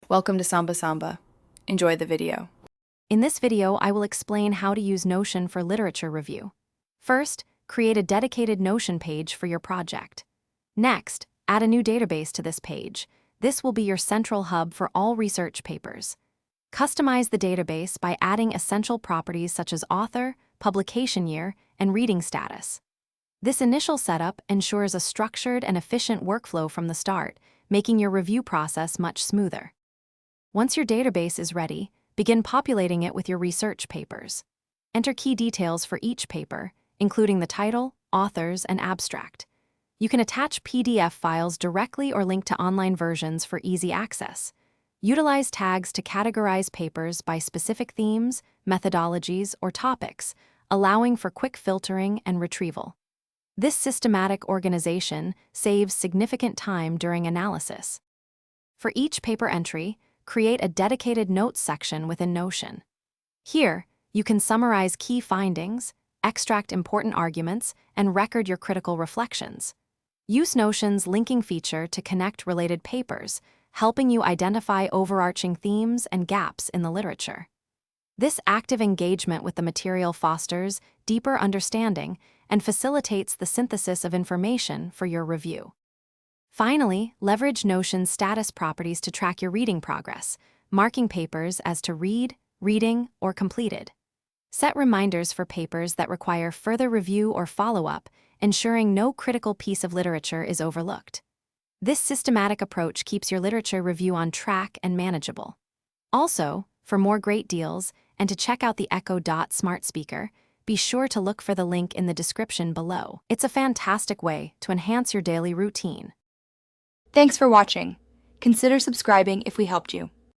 Welcome to Samba Samba. Enjoy the video. In this video, I will explain how to use Notion for literature review. First, create a dedicated Notion page for your project. Next, add a new database to this page. This will be your central hub for all research papers. Customize the database by adding essential properties such as author, publication year, and reading status. This initial setup ensures a structured and efficient workflow from the start, making your review process much smoother. Once your database is ready, begin populating it with your research papers. Enter key details for each paper, including the title, authors, and abstract. You can attach PDF files directly or link to online versions for easy access. Utilize tags to categorize papers by specific themes, methodologies, or topics, allowing for quick filtering and retrieval. This systematic organization saves significant time during analysis. For each paper entry, create a dedicated notes section within Notion. Here, you can summarize key findings, extract important arguments, and record your critical reflections. Use Notion's linking feature to connect related papers, helping you identify overarching themes and gaps in the literature. This active engagement with the material fosters deeper understanding and facilitates the synthesis of information for your review. Finally, leverage Notion's status properties to track your reading progress, marking papers as to read, reading, or completed. Set reminders for papers that require further review or follow-up, ensuring no critical piece of literature is overlooked. This systematic approach keeps your literature review on track and manageable. Also, for more great deals and to check out the Echo Dot smart speaker, be sure to look for the link in the description below. It's a fantastic way to enhance your daily routine. Thanks for watching. Consider subscribing if we helped you.